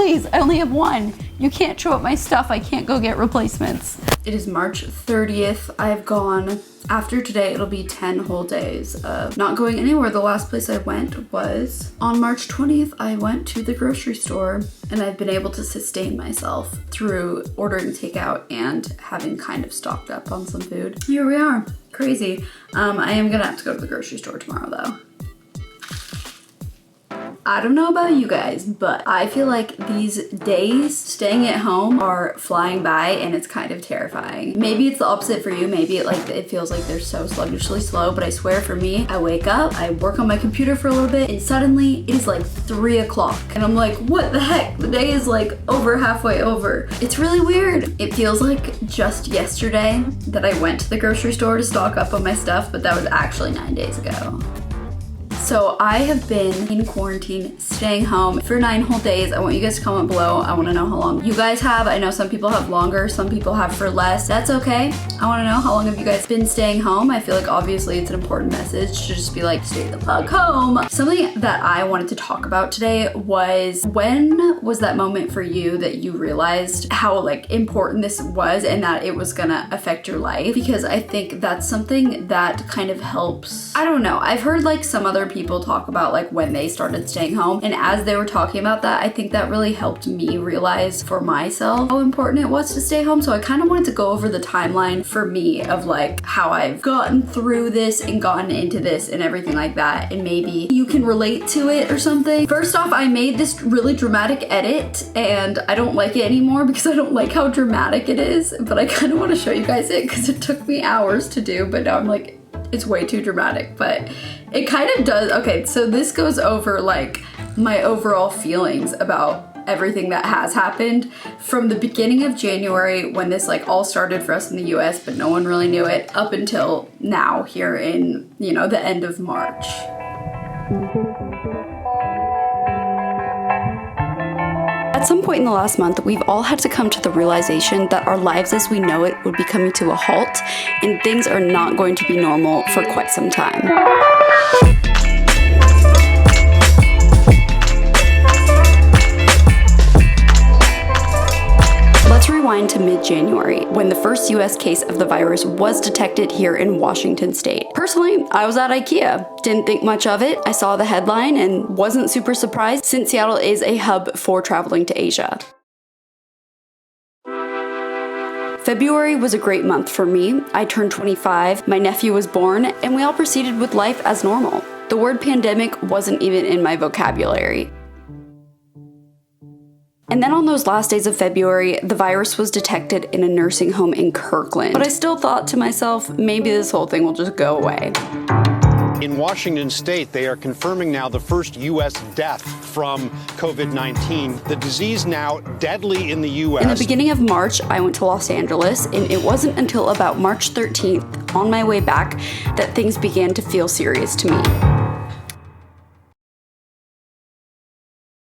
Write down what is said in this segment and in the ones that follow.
please, I only have one. You can't show up my stuff. I can't go get replacements. It is March 30th. I've gone, after today, it'll be 10 whole days of not going anywhere. The last place I went was on March 20th. I went to the grocery store, and I've been able to sustain myself through ordering takeout and having kind of stocked up on some food. Here we are. Crazy. I am gonna have to go to the grocery store tomorrow though. I don't know about you guys, but I feel like these days staying at home are flying by and it's kind of terrifying. Maybe it's the opposite for you. Maybe it feels like they're so sluggishly slow, but I swear for me, I wake up, I work on my computer for a little bit, and suddenly it is like 3 o'clock. And I'm like, what the heck? The day is like halfway over. It's really weird. It feels like just yesterday that I went to the grocery store to stock up on my stuff, but that was actually 9 days ago. So I have been in quarantine, staying home for 9 whole days. I want you guys to comment below. I want to know how long you guys have. I know some people have longer, some people have for less. That's okay. I want to know how long have you guys been staying home. I feel like obviously it's an important message to just be like, stay the fuck home. Something that I wanted to talk about today was, when was that moment for you that you realized how like important this was and that it was gonna affect your life? Because I think that's something that kind of helps. I don't know. I've heard like some other people talk about like when they started staying home, and as they were talking about that, I think that really helped me realize for myself how important it was to stay home. So I kind of wanted to go over the timeline for me of like how I've gotten through this and gotten into this and everything like that, and maybe you can relate to it or something. First off, I made this really dramatic edit and I don't like it anymore because I don't like how dramatic it is, but I kind of want to show you guys it because it took me hours to do, but now I'm like, it's way too dramatic, but it kind of does. Okay, so this goes over like my overall feelings about everything that has happened from the beginning of January when this like all started for us in the US, but no one really knew it, up until now here in, you know, the end of March. At some point in the last month, we've all had to come to the realization that our lives as we know it would be coming to a halt, and things are not going to be normal for quite some time. Let's rewind to mid-January, when the first US case of the virus was detected here in Washington state. Personally, I was at IKEA. Didn't think much of it. I saw the headline and wasn't super surprised since Seattle is a hub for traveling to Asia. February was a great month for me. I turned 25, my nephew was born, and we all proceeded with life as normal. The word pandemic wasn't even in my vocabulary. And then on those last days of February, the virus was detected in a nursing home in Kirkland. But I still thought to myself, maybe this whole thing will just go away. In Washington state, they are confirming now the first U.S. death from COVID-19. The disease now deadly in the U.S. In the beginning of March, I went to Los Angeles, and it wasn't until about March 13th, on my way back, that things began to feel serious to me.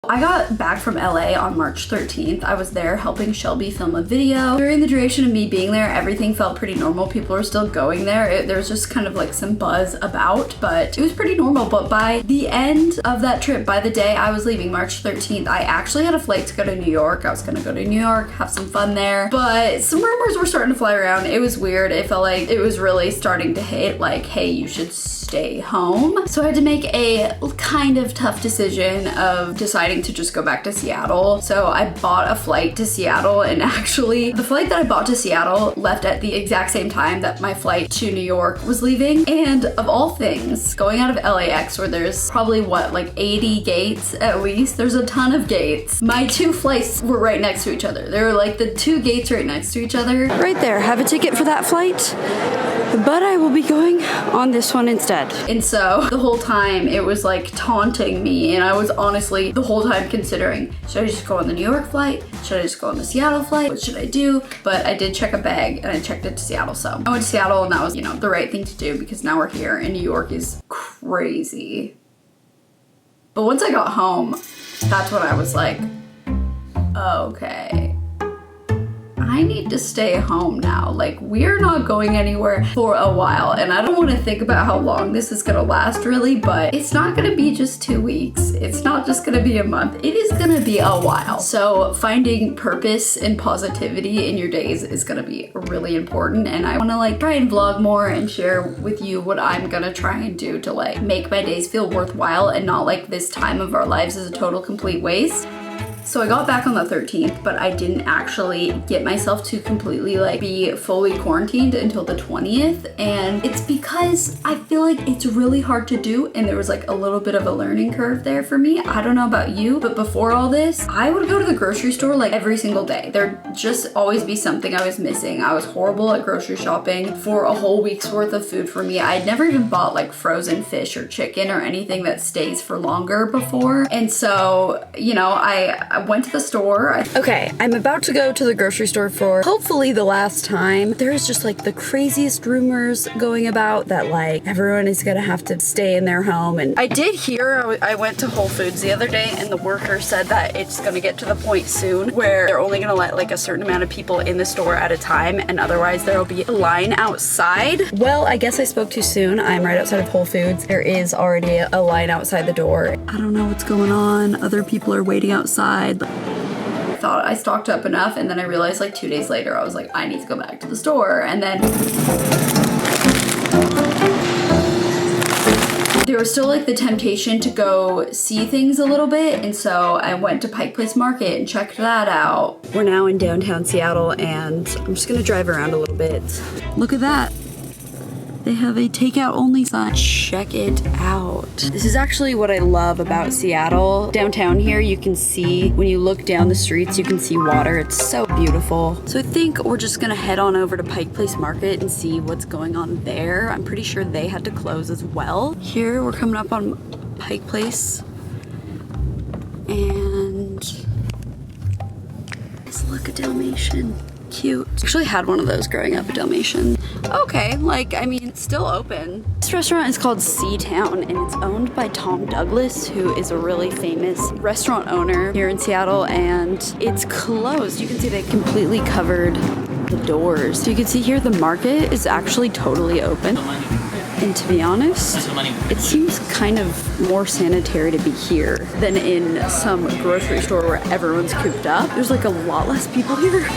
I got back from LA on March 13th. I was there helping Shelby film a video. During the duration of me being there, everything felt pretty normal. People were still going there. There was just kind of like some buzz about, but it was pretty normal. But by the end of that trip, by the day I was leaving, March 13th, I actually had a flight to go to New York. I was gonna go to New York, have some fun there, but some rumors were starting to fly around. It was weird. It felt like it was really starting to hit like, hey, you should stay home. So I had to make a kind of tough decision of deciding to just go back to Seattle. So I bought a flight to Seattle, and actually the flight that I bought to Seattle left at the exact same time that my flight to New York was leaving. And of all things, going out of LAX, where there's probably what, like 80 gates at least, there's a ton of gates. My 2 flights were right next to each other. They were like the 2 gates right next to each other. Right there, have a ticket for that flight, but I will be going on this one instead. And so the whole time it was like taunting me, and I was honestly the whole time considering, should I just go on the New York flight? Should I just go on the Seattle flight? What should I do? But I did check a bag, and I checked it to Seattle. So I went to Seattle, and that was, you know, the right thing to do because now we're here, and New York is crazy. But once I got home, that's when I was like, okay, I need to stay home now. Like, we're not going anywhere for a while, and I don't want to think about how long this is gonna last really, but it's not gonna be just 2 weeks. It's not just gonna be a month. It is gonna be a while. So finding purpose and positivity in your days is gonna be really important, and I wanna like try and vlog more and share with you what I'm gonna try and do to like make my days feel worthwhile and not like this time of our lives is a total complete waste. So I got back on the 13th, but I didn't actually get myself to completely like be fully quarantined until the 20th. And it's because I feel like it's really hard to do. And there was like a little bit of a learning curve there for me. I don't know about you, but before all this, I would go to the grocery store like every single day. There'd just always be something I was missing. I was horrible at grocery shopping for a whole week's worth of food for me. I'd never even bought like frozen fish or chicken or anything that stays for longer before. And so, you know, I went to the store. Okay, I'm about to go to the grocery store for hopefully the last time. There's just like the craziest rumors going about that like everyone is gonna have to stay in their home. And I did hear, I went to Whole Foods the other day and the worker said that it's gonna get to the point soon where they're only gonna let like a certain amount of people in the store at a time, and otherwise there'll be a line outside. Well, I guess I spoke too soon. I'm right outside of Whole Foods. There is already a line outside the door. I don't know what's going on. Other people are waiting outside. I thought I stocked up enough, and then I realized like 2 days later I was like, I need to go back to the store. And then there was still like the temptation to go see things a little bit, and so I went to Pike Place Market and checked that out. We're now in downtown Seattle, and I'm just gonna drive around a little bit. Look at that. They have a takeout only sign. Check it out. This is actually what I love about Seattle. Downtown here, you can see, when you look down the streets, you can see water. It's so beautiful. So I think we're just gonna head on over to Pike Place Market and see what's going on there. I'm pretty sure they had to close as well. Here, we're coming up on Pike Place. And let's look at Dalmatian. Cute. Actually had one of those growing up, a Dalmatian. Okay, like, I mean, it's still open. This restaurant is called Seatown, and it's owned by Tom Douglas, who is a really famous restaurant owner here in Seattle, and it's closed. You can see they completely covered the doors. So you can see here the market is actually totally open. And to be honest, it seems kind of more sanitary to be here than in some grocery store where everyone's cooped up. There's like a lot less people here.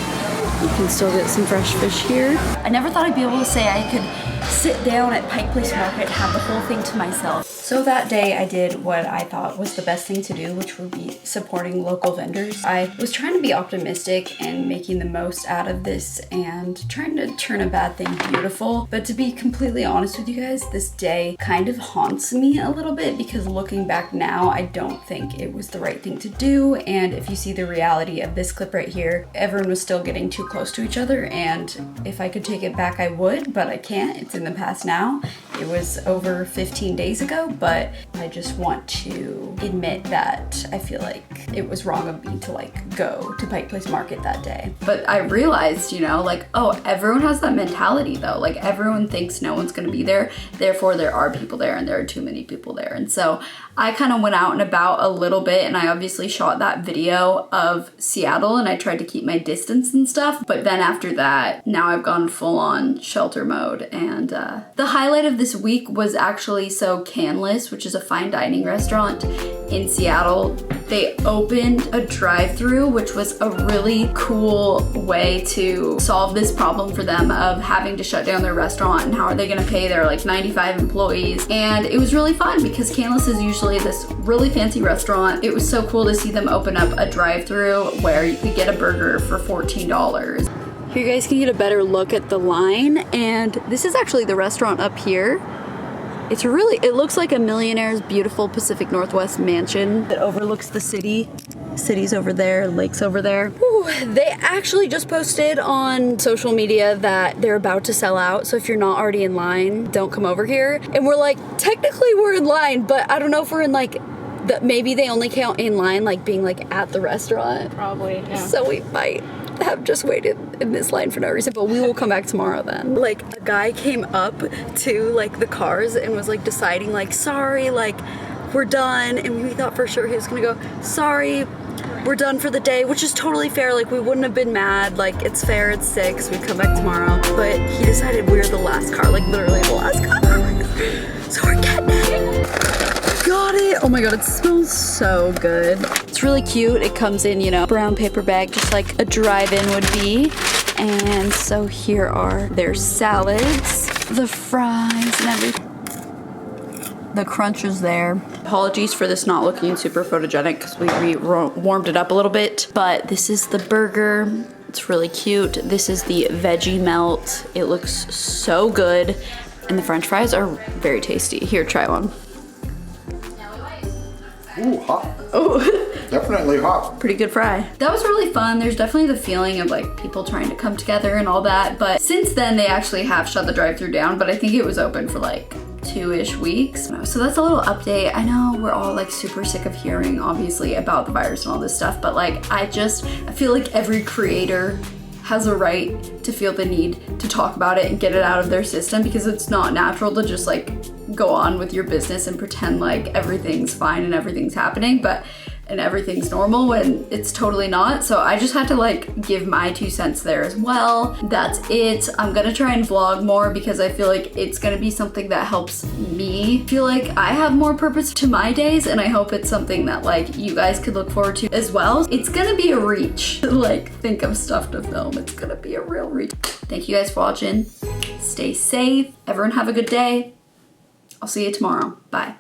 You can still get some fresh fish here. I never thought I'd be able to say I could sit down at Pike Place Market and have the whole thing to myself. So that day I did what I thought was the best thing to do, which would be supporting local vendors. I was trying to be optimistic and making the most out of this and trying to turn a bad thing beautiful. But to be completely honest with you guys, this day kind of haunts me a little bit, because looking back now, I don't think it was the right thing to do. And if you see the reality of this clip right here, everyone was still getting too close to each other, and if I could take it back, I would, but I can't. It's in the past now. It was over 15 days ago, but I just want to admit that I feel like it was wrong of me to like go to Pike Place Market that day. But I realized, you know, like, oh, everyone has that mentality though. Like, everyone thinks no one's gonna be there, therefore there are people there, and there are too many people there. And so I kind of went out and about a little bit, and I obviously shot that video of Seattle, and I tried to keep my distance and stuff. But then after that, now I've gone full on shelter mode. And the highlight of this week was actually Canless, which is a fine dining restaurant in Seattle. They opened a drive-through, which was a really cool way to solve this problem for them of having to shut down their restaurant, and how are they gonna pay their like 95 employees. And it was really fun because Canless is usually this really fancy restaurant. It was so cool to see them open up a drive-through where you could get a burger for $14. Here you guys can get a better look at the line, and this is actually the restaurant up here. It looks like a millionaire's beautiful Pacific Northwest mansion that overlooks the city. City's over there, lake's over there. Ooh, they actually just posted on social media that they're about to sell out, so if you're not already in line, don't come over here. And we're like, technically we're in line, but I don't know if we're in like, maybe they only count in line like being like at the restaurant. Probably, yeah. So we might have just waited in this line for no reason, but we will come back tomorrow then. Like, a guy came up to like the cars and was like deciding like, sorry, like we're done, and we thought for sure he was gonna go, sorry, we're done for the day, which is totally fair. Like, we wouldn't have been mad. Like, it's fair, it's 6, we come back tomorrow. But he decided we're the last car, like literally the last car. So we're getting it. Got it. Oh my god, it smells so good. It's really cute. It comes in, you know, brown paper bag, just like a drive-in would be. And so here are their salads, the fries, and everything. The crunch is there. Apologies for this not looking super photogenic because we warmed it up a little bit. But this is the burger. It's really cute. This is the veggie melt. It looks so good. And the french fries are very tasty. Here, try one. Ooh, hot. Oh. Definitely hot. Pretty good fry. That was really fun. There's definitely the feeling of like people trying to come together and all that. But since then, they actually have shut the drive-thru down. But I think it was open for like 2-ish weeks. So that's a little update. I know we're all like super sick of hearing obviously about the virus and all this stuff, but like I feel like every creator has a right to feel the need to talk about it and get it out of their system, because it's not natural to just like go on with your business and pretend like everything's fine and everything's happening and everything's normal when it's totally not. So I just had to like give my 2 cents there as well. That's it. I'm gonna try and vlog more because I feel like it's gonna be something that helps me feel like I have more purpose to my days, and I hope it's something that like you guys could look forward to as well. It's gonna be a reach to like think of stuff to film. It's gonna be a real reach. Thank you guys for watching. Stay safe. Everyone have a good day. I'll see you tomorrow. Bye.